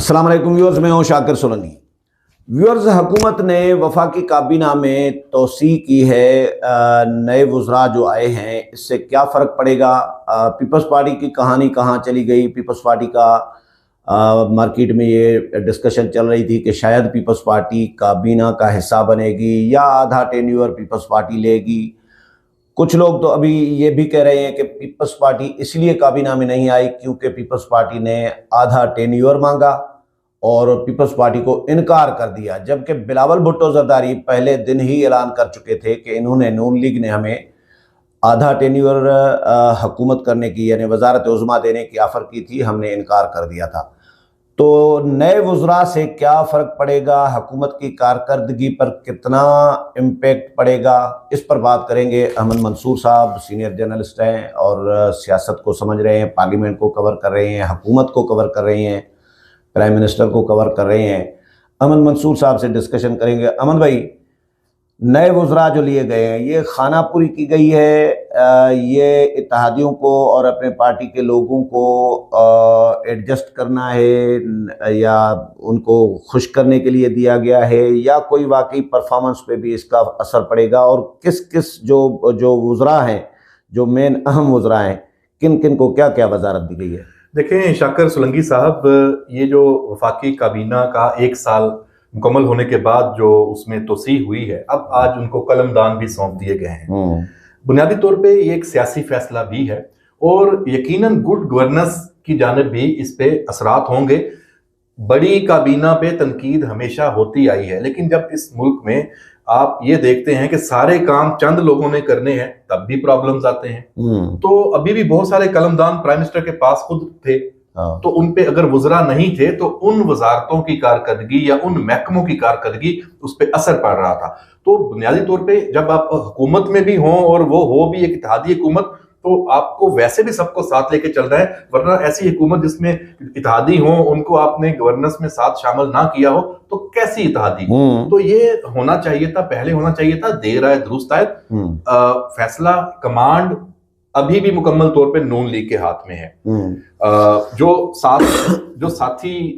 अस्सलाम वालेकुम व्यूअर्स, मैं हूं शाकिर सोलंकी। व्यूअर्स, हुकूमत ने वफाकी काबीना में तोसी की है। नए वज़रा जो आए हैं, इससे क्या फ़र्क पड़ेगा? पीपल्स पार्टी की कहानी कहाँ चली गई? पीपल्स पार्टी का मार्केट में ये डिस्कशन चल रही थी कि शायद पीपल्स पार्टी काबीना का हिस्सा बनेगी या आधा टेन्योर पीपल्स पार्टी लेगी। कुछ लोग तो अभी ये भी कह रहे हैं कि पीपल्स पार्टी इसलिए काबीना में नहीं आई क्योंकि पीपल्स पार्टी ने आधा टेन्योर मांगा और पीपल्स पार्टी को इनकार कर दिया, जबकि बिलावल भुट्टो जरदारी पहले दिन ही ऐलान कर चुके थे कि इन्होंने नून लीग ने हमें आधा टेन्योर हुकूमत करने की यानी वजारत उज़्मा देने की ऑफ़र की थी, हमने इनकार कर दिया था। तो नए वज़रा से क्या फ़र्क पड़ेगा? हुकूमत की कारकर्दगी पर कितना इम्पेक्ट पड़ेगा? इस पर बात करेंगे। अहमद मंसूर साहब सीनियर जर्नलिस्ट हैं और सियासत को समझ रहे हैं, पार्लियामेंट को कवर कर रहे हैं, हुकूमत को कवर कर रहे हैं, प्राइम मिनिस्टर को कवर कर रहे हैं। अहमद मंसूर साहब से डिस्कशन करेंगे। अहमद भाई, नए वज़रा जो लिए गए हैं, ये खानापुरी की गई है, ये इत्तेहादियों को और अपने पार्टी के लोगों को एडजस्ट करना है या उनको खुश करने के लिए दिया गया है, या कोई वाकई परफॉर्मेंस पे भी इसका असर पड़ेगा? और किस किस जो वज़रा हैं, जो मेन अहम वज़रा हैं, किन किन को क्या क्या वजारत दी गई है? देखें शाकिर सोलंकी साहब, ये जो वफाकी काबीना का 1 साल मुकम्मल होने के बाद जो उसमें तोसी हुई है, अब आज उनको कलमदान भी सौंप दिए गए हैं। बुनियादी तौर पे ये एक सियासी फैसला भी है और यकीनन गुड गवर्नेंस की जानिब भी इस पे असरात होंगे। बड़ी काबीना पे तनकीद हमेशा होती आई है, लेकिन जब इस मुल्क में आप ये देखते हैं कि सारे काम चंद लोगों ने करने हैं, तब भी प्रॉब्लम्स आते हैं। तो अभी भी बहुत सारे कलमदान प्राइम मिनिस्टर के पास खुद थे, तो उन पे अगर वज़रा नहीं थे तो उन वजारतों की कारकर्दगी या उन महकमों की कारकर्दगी उस पर असर पड़ रहा था। तो बुनियादी तौर पे जब आप हुकूमत में भी हों और वो हो भी एक इत्तेहादी हुकूमत, तो आपको वैसे भी सबको साथ लेके चलना है, वरना ऐसी हुकूमत जिसमें इत्तेहादी हो, उनको आपने गवर्नेंस में साथ शामिल ना किया हो, तो कैसी इत्तेहादी? तो ये होना चाहिए था, पहले होना चाहिए था। देर आए दुरुस्त आए। फैसला कमांड अभी भी मुकम्मल तौर पे नून लीग के हाथ में है। जो साथी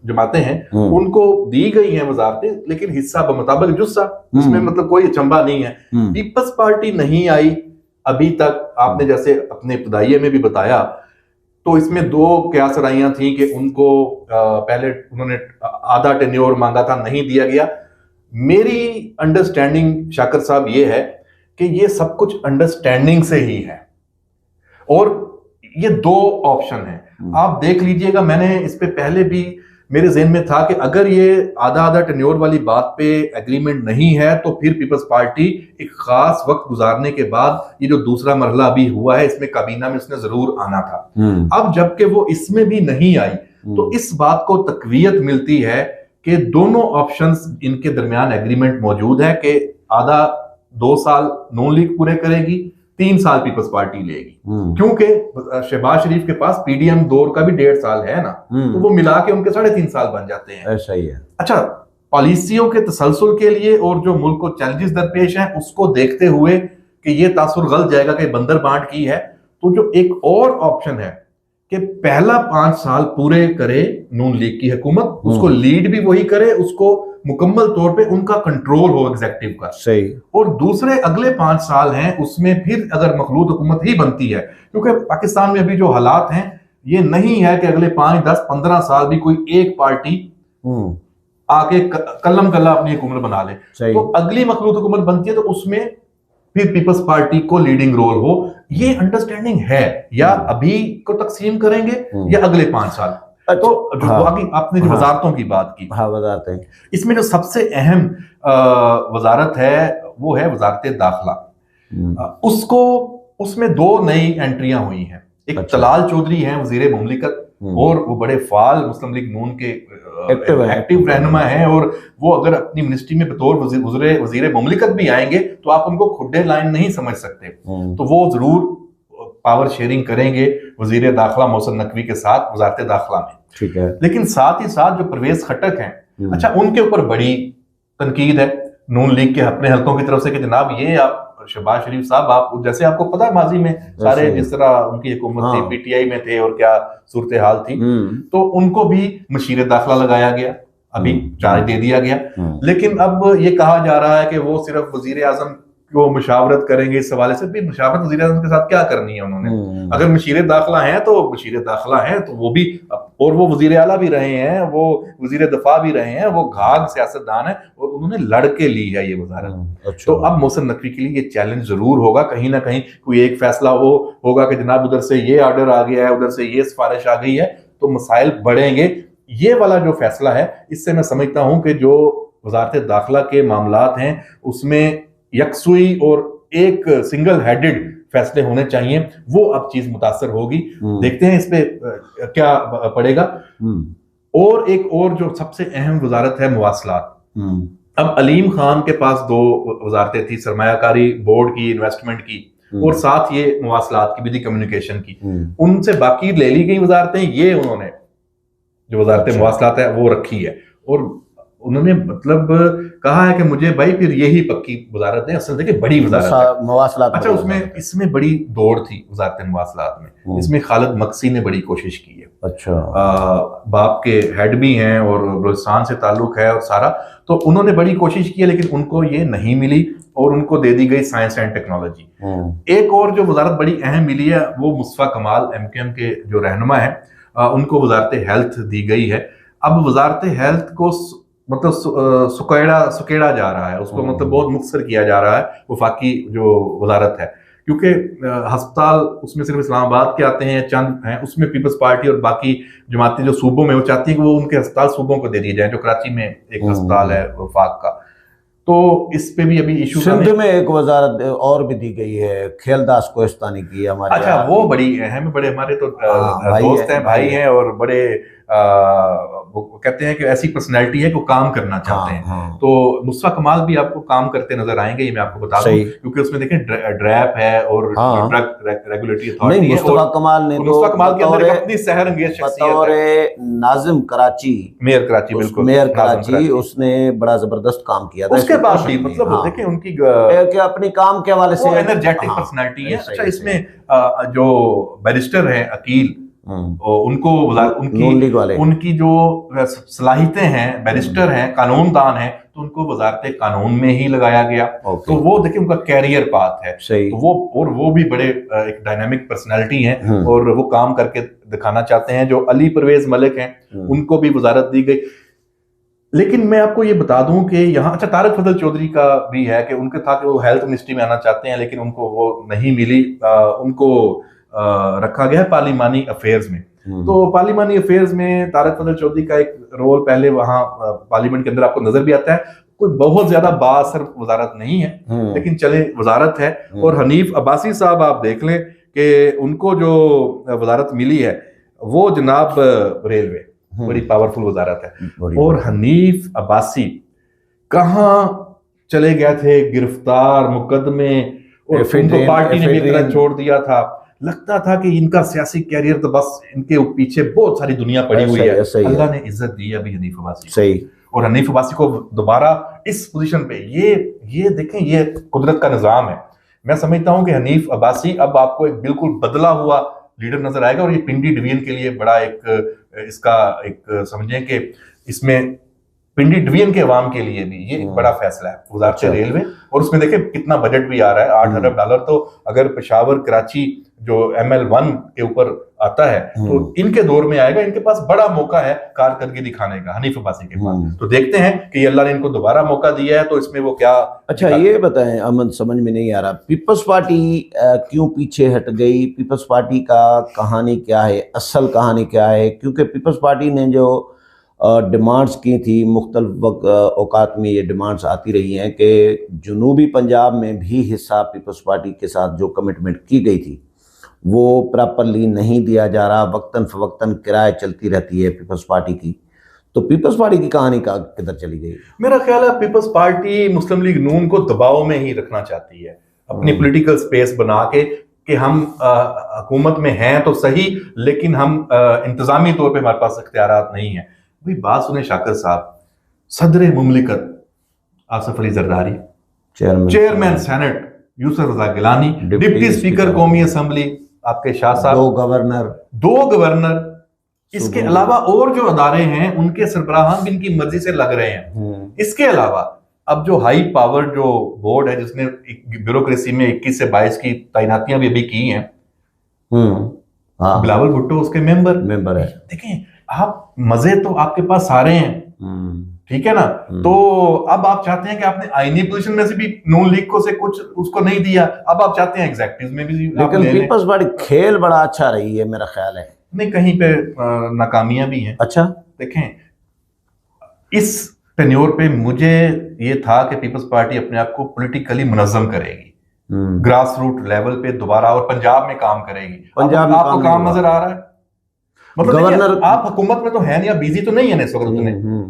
जमातें हैं उनको दी गई हैं वजारतें, लेकिन हिस्सा बमुताबिक जुस्सा, इसमें मतलब कोई अचंभा नहीं है। पीपल्स पार्टी नहीं आई अभी तक। आपने जैसे अपने इब्तदाइये में भी बताया, तो इसमें 2 क्यासराइयां थी कि उनको पहले उन्होंने आधा टेन्योर मांगा था, नहीं दिया गया। मेरी अंडरस्टैंडिंग शाकिर साहब ये है कि ये सब कुछ अंडरस्टैंडिंग से ही है और ये 2 ऑप्शन हैं। आप देख लीजिएगा, मैंने इस पे पहले भी मेरे ज़हन में था कि अगर ये आधा आधा टेन्योर वाली बात पे एग्रीमेंट नहीं है तो फिर पीपल्स पार्टी एक खास वक्त गुजारने के बाद ये जो दूसरा मरहला अभी हुआ है, इसमें काबीना में उसने जरूर आना था। अब जबकि वो इसमें भी नहीं आई, तो इस बात को तकवीयत मिलती है कि दोनों ऑप्शंस इनके दरमियान एग्रीमेंट मौजूद है कि आधा 2 साल नून लीग पूरे करेगी, 3 साल पीपल्स पार्टी लेगी। क्योंकि शहबाज शरीफ के पास पीडीएम दौर का भी 1.5 साल है ना, तो वो मिला के उनके 3.5 साल बन जाते हैं। ऐसा ही है। अच्छा, पॉलिसियों के तसलसल के लिए और जो मुल्क को चैलेंजेस दरपेश हैं उसको देखते हुए कि ये तासुर गलत जाएगा कि बंदर बांट की है, तो जो एक और ऑप्शन है कि पहला 5 साल पूरे करे नून लीग की हुकूमत, उसको लीड भी वही करे, उसको मुकम्मल तौर पे उनका कंट्रोल हो एग्जीक्यूटिव का। सही। और दूसरे अगले 5 साल हैं, उसमें फिर अगर मखलूत हुकूमत ही बनती है, क्योंकि पाकिस्तान में अभी जो हालात हैं ये नहीं है कि अगले 5, 10, 15 साल भी कोई एक पार्टी आके कलम कल्ला अपनी हुकूमत बना ले। तो अगली मखलूत हुकूमत बनती है तो उसमें फिर पीपल्स पार्टी को लीडिंग रोल हो। ये अंडरस्टैंडिंग है, या अभी को तकसीम करेंगे या अगले 5 साल। तो बाकी आपने जो वजारतों की बात की, वजारतें, इसमें जो सबसे अहम वजारत है वो है वजारत दाखिला। उसमें 2 नई एंट्रियां हुई हैं। एक तलाल चौधरी हैं वजीर मुमलिकत, और वो बड़े फाल मुस्लिम लीग नून के एक्टिव रहनुमा हैं, और वो अगर अपनी मिनिस्ट्री में बतौर वजीर मुमलिकत भी आएंगे तो आप उनको खुड्डे लाइन नहीं समझ सकते। तो वो जरूर पावर शेयरिंग करेंगे वजीर दाखिला मोहसिन नकवी के साथ वजारत दाखिला में। ठीक है। लेकिन साथ ही साथ जो परवेज खटक हैं, अच्छा, उनके ऊपर बड़ी तनकीद है नून लीग के अपने हल्कों की तरफ से कि जनाब ये आप शहबाज शरीफ साहब, आप जैसे आपको पता है माजी में सारे जिस तरह उनकी हुकूमत थी, पीटीआई में थे और क्या सूरत हाल थी, तो उनको भी मशीर दाखिला लगाया गया, अभी चार्ज दे दिया गया। लेकिन अब ये कहा जा रहा है कि वो सिर्फ वजीर आजम को मुशावरत करेंगे इस हवाले से। भी मुशावरत वजीर आजम के साथ क्या करनी है उन्होंने? अगर मशीर दाखिला है तो मशीर दाखिला है, तो वो भी, और वो वजीर आला भी रहे हैं, वो वजीर दफा भी रहे हैं, वो घाघ सियासतदान है और उन्होंने लड़के ली है ये वजारत। अच्छा। तो अब मोहसिन नकवी के लिए ये चैलेंज जरूर होगा, कहीं ना कहीं कोई एक फैसला होगा कि जनाब उधर से ये ऑर्डर आ गया है, उधर से ये सिफारिश आ गई है, तो मसाइल बढ़ेंगे। ये वाला जो फैसला है, इससे मैं समझता हूं कि जो वजारत दाखिला के मामलात हैं उसमें यकसुई और एक सिंगल हेडेड फैसले होने चाहिए, वो अब चीज मुतासर होगी। देखते हैं इस पे क्या पड़ेगा। और एक और जो सबसे अहम वजारत है मुवासलात। अब अलीम खान के पास दो वजारतें थी, सरमायाकारी बोर्ड की, इन्वेस्टमेंट की, और साथ ये मुवासलात की भी थी, कम्युनिकेशन की। उनसे बाकी ले ली गई वजारतें, ये उन्होंने जो वजारत मुवासलात है वो रखी है। और उन्होंने मतलब कहा है कि मुझे भाई फिर यही पक्की वजारत है, असल देखिए बड़ी वजारत है मुवासलात। अच्छा, उसमें इसमें बड़ी दौड़ थी वजारत मुवासलात में। इसमें खालिद मक्सी ने बड़ी कोशिश की है। अच्छा। बाप के हेड भी हैं और बलूचिस्तान से ताल्लुक है और सारा, तो उन्होंने बड़ी कोशिश की है, लेकिन उनको ये नहीं मिली और उनको दे दी गई साइंस एंड टेक्नोलॉजी। एक और जो वजारत बड़ी अहम मिली है वो मुस्तफा कमाल एमकेएम के जो रहनुमा है, उनको वजारत हेल्थ दी गई है। अब वजारत हेल्थ को मतलब सुकेड़ा जा रहा है, उसको मतलब बहुत मुख्तसर किया जा रहा है वफाकी जो वजारत है, क्योंकि अस्पताल उसमें सिर्फ इस्लामाबाद के आते हैं, चंद हैं, उसमें पीपल्स पार्टी और बाकी जमातें जो सूबों में वो चाहती हैं कि वो उनके अस्पताल सूबों को दे दिए जाए, जो कराची में एक अस्पताल है वफाक का। तो इस पे भी अभी इशू, सिंध में एक वजारत और भी दी गई है, खेलदास कोहिस्तानी की हमारे। अच्छा, वो बड़ी अहम, बड़े हमारे तो दोस्त हैं, भाई हैं, और बड़े वो कहते हैं कि ऐसी पर्सनैलिटी है कि वो काम करना चाहते हैं। तो मुस्तफा कमाल भी आपको काम करते नजर आएंगे, ये मैं आपको बता दूं, क्योंकि उसमें देखें ड्रैप है और ड्रग रेगुलेटरी अथॉरिटी है। मुस्तफा कमाल ने मुस्तफा कमाल के अंदर अपनी सहर अंगेज शख्सियत है, नाजिम कराची, मेयर कराची, बिल्कुल मेयर कराची, उसने बड़ा जबरदस्त काम किया था। उसके बाद भी मतलब देखें उनकी अपनी काम के हवाले से एनर्जेटिक पर्सनैलिटी है। अच्छा, इसमें जो बैरिस्टर हैं अकील, उनको उनकी जो सलाहियतें हैं, बैरिस्टर हैं, कानूनदान हैं, तो उनको वजारत कानून में ही लगाया गया। तो वो देखिए उनका कैरियर पाथ है, तो वो भी बड़े एक डायनामिक पर्सनालिटी हैं और वो काम करके दिखाना चाहते हैं। जो अली परवेज मलिक हैं, उनको भी वजारत दी गई। लेकिन मैं आपको ये बता दूं कि यहाँ, अच्छा, तारक फजल चौधरी का भी है कि उनके था कि वो हेल्थ मिनिस्ट्री में आना चाहते हैं, लेकिन उनको वो नहीं मिली। उनको रखा गया है पार्लिमानी अफेयर्स में। तो पार्लिमानी अफेयर्स में तारक फजल चौधरी का एक रोल पहले वहां पार्लियामेंट के अंदर आपको नजर भी आता है। कोई बहुत ज्यादा बाअसर वजारत नहीं है, लेकिन चले वजारत है। और हनीफ अब्बासी साहब आप देख लें कि उनको जो वजारत मिली है वो जनाब रेलवे, बड़ी पावरफुल वजारत है। और हनीफ अब्बासी कहाँ चले गए थे, गिरफ्तार, मुकदमे, और उनको पार्टी ने भी एक तरह छोड़ दिया था। लगता था कि इनका सियासी कैरियर तो बस इनके पीछे बहुत सारी दुनिया पड़ी हुई है। अल्लाह ने इज्जत दी अभी हनीफ अब्बासी को। सही। और हनीफ अब्बासी को दोबारा इस पोजीशन पे, ये देखें, ये कुदरत का निजाम है। मैं समझता हूं कि हनीफ अब्बासी अब आपको एक बिल्कुल बदला हुआ लीडर नजर आएगा, और ये पिंडी डिवीजन के लिए बड़ा एक इसका एक समझें कि इसमें पिंडी डिवीजन के अवाम के लिए भी ये एक बड़ा फैसला है वजारत रेलवे। और उसमें देखें कितना बजट भी आ रहा है, 8 अरब डॉलर। तो अगर पेशावर कराची जो ML1 के ऊपर आता है तो इनके दौर में आएगा। इनके पास बड़ा मौका है कारकर्दगी दिखाने का, हनीफ अब्बासी के पास। तो देखते हैं कि अल्लाह ने इनको दोबारा मौका दिया है, तो इसमें वो क्या। अच्छा, ये बताएं अमन, समझ में नहीं आ रहा, पीपल्स पार्टी क्यों पीछे हट गई? पीपल्स पार्टी का कहानी क्या है, असल कहानी क्या है? क्योंकि पीपल्स पार्टी ने जो डिमांड्स की थी, मुख्तलिफ औकात में ये डिमांड्स आती रही हैं कि जनूबी पंजाब में भी हिस्सा पीपल्स पार्टी के साथ जो कमिटमेंट की गई थी वो प्रॉपरली नहीं दिया जा रहा, वक्तन फवक्तन किराए चलती रहती है पीपल्स पार्टी की। तो पीपल्स पार्टी की कहानी का किधर चली गई? मेरा ख्याल है पीपल्स पार्टी मुस्लिम लीग नून को दबाव में ही रखना चाहती है, अपनी पॉलिटिकल स्पेस बना के कि हम हुकूमत में हैं तो सही, लेकिन हम इंतजामी तौर पे हमारे पास इख्तियारात नहीं है। भाई बात सुने शाकिर साहब, सदर मुमलिकत आसिफ अली जरदारी, चेयरमैन सेनेट यूसुफ रजा गिलानी, डिप्टी स्पीकर कौमी असेंबली आपके शाह साहब, दो गवर्नर, इसके अलावा और जो अदारे हैं उनके सरबराहान भी इनकी मर्जी से लग रहे हैं। इसके अलावा अब जो हाई पावर जो बोर्ड है जिसने ब्यूरोक्रेसी में 21 से 22 की तैनातियां भी अभी की हैं, बिलावल भुट्टो उसके मेंबर है। देखें आप, मजे तो आपके पास सारे हैं, ठीक है ना, तो अब आप चाहते हैं कि आपने आईनी पोजीशन में से भी नून लीग को से कुछ उसको नहीं दिया, अब आप चाहते हैं एग्जेक्टिव में भी। लेकिन पीपल्स पार्टी खेल बड़ा अच्छा रही है मेरा ख्याल है। नहीं, कहीं पे नाकामियां भी हैं। अच्छा, देखें इस टेन्योर पे मुझे ये था कि पीपल्स पार्टी अपने आप को पॉलिटिकली मुनज़्ज़म करेगी, ग्रास रूट लेवल पे दोबारा, और पंजाब में काम करेगी। पंजाब में आपको काम नजर आ रहा है? मतलब गवर्नर, आप हुकूमत में तो है नहीं, आप बिजी तो नहीं है ना इस वक्त,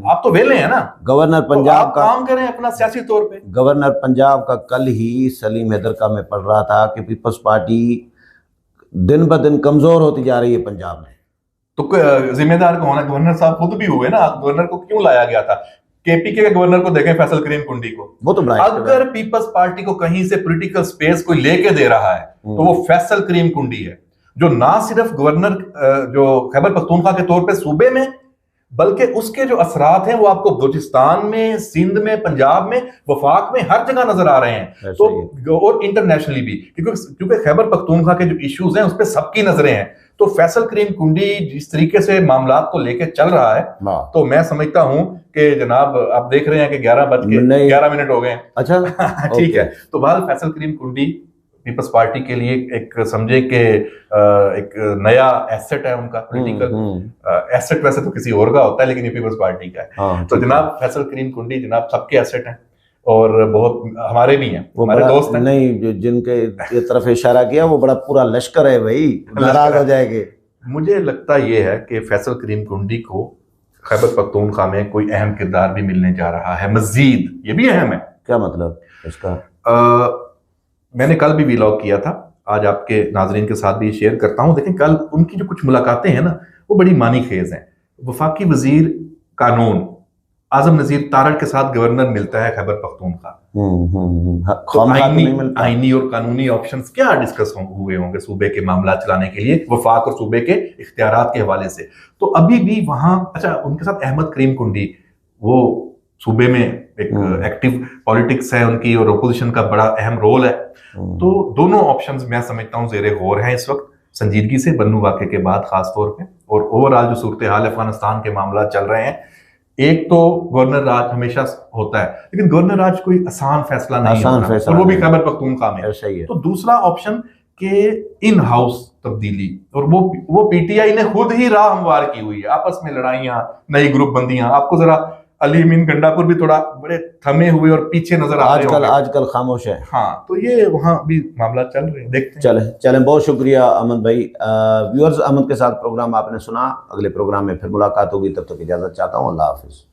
आप तो वेले हैं ना। गवर्नर पंजाब का काम करें अपना सियासी तौर पे। गवर्नर पंजाब का कल ही सलीम हैदर का मैं पढ़ रहा था कि पीपल्स पार्टी दिन ब दिन कमजोर होती जा रही है पंजाब में। तो जिम्मेदार कौन है? गवर्नर साहब खुद भी हुए ना। गवर्नर को क्यों लाया गया था? केपीके के गवर्नर को देखें, फैसल करीम कुंडी को, वो तो अगर पीपल्स पार्टी को कहीं से पॉलिटिकल स्पेस कोई लेके दे रहा है तो वो फैसल करीम कुंडी है, जो ना सिर्फ गवर्नर जो खैबर पख्तूनख्वा के तौर पे सूबे में, बल्कि उसके जो असरात हैं वो आपको बलूचिस्तान में, सिंध में, पंजाब में, वफाक में, हर जगह नजर आ रहे हैं। तो और इंटरनेशनली भी, क्योंकि खैबर पख्तूनख्वा के जो इश्यूज हैं उस पर सबकी नजरें हैं। तो फैसल करीम कुंडी जिस तरीके से मामलात को लेकर चल रहा है, तो मैं समझता हूं कि जनाब आप देख रहे हैं कि 11:11 हो गए। अच्छा ठीक है, तो बहरहाल फैसल करीम कुंडी पीपल्स पार्टी के लिए एक समझे कि एक नया एसेट है उनका, पॉलिटिकल एसेट। वैसे तो किसी और का होता है, लेकिन ये पीपल्स पार्टी का है। तो जनाब फैसल करीम कुंडी जनाब सबके एसेट हैं, और बहुत हमारे भी हैं, हमारे दोस्त हैं। नहीं, जिनके ये तरफ इशारा किया वो बड़ा पूरा लश्कर है भाई, नाराज हो जाएंगे। मुझे लगता ये है कि फैसल करीम कुंडी को खैबर पख्तूनख्वा में कोई अहम किरदार भी मिलने जा रहा है मजीद। ये भी अहम है। क्या मतलब इसका? मैंने कल भी व्लॉग किया था, आज आपके नाजरीन के साथ भी शेयर करता हूं। देखें कल उनकी जो कुछ मुलाकातें हैं ना, वो बड़ी मानी खेज हैं। वफाकी वजीर कानून आजम नजीर तारड़ के साथ गवर्नर मिलता है खैबर पख्तूनख्वा। तो आईनी और कानूनी ऑप्शंस क्या डिस्कस हुए होंगे सूबे के मामला चलाने के लिए, वफाक और सूबे के इख्तियारात के हवाले से। तो अभी भी वहां, अच्छा उनके साथ अहमद करीम कुंडी, वो सूबे में एक एक्टिव पॉलिटिक्स है उनकी, और अपोजिशन का बड़ा अहम रोल है। तो दोनों ऑप्शंस मैं समझता हूँ ज़ेरे गौर हैं इस वक्त, संजीदगी से, बन्नू वाक़े के बाद खास तौर पे, और ओवरऑल जो सूरत हाल अफगानिस्तान के मामला चल रहे हैं। एक तो गवर्नर राज हमेशा होता है, लेकिन गवर्नर राज कोई आसान फैसला नहीं होता, और वो भी खैबर पख्तूनख्वा में। तो दूसरा ऑप्शन के इन हाउस तब्दीली, और वो पीटीआई ने खुद ही राह हमवार की हुई है। आपस में लड़ाइयां, नई ग्रुप बंदियां, आपको जरा अली अमीन गंडापुर भी थोड़ा बड़े थमे हुए और पीछे नजर आ रहे हैं आजकल खामोश है। हाँ, तो ये वहां भी मामला चल रहे हैं, देखते हैं। चले बहुत शुक्रिया अहमद भाई। व्यूअर्स, अहमद के साथ प्रोग्राम आपने सुना। अगले प्रोग्राम में फिर मुलाकात होगी, तब तक इजाजत चाहता हूँ। अल्लाह हाफिज।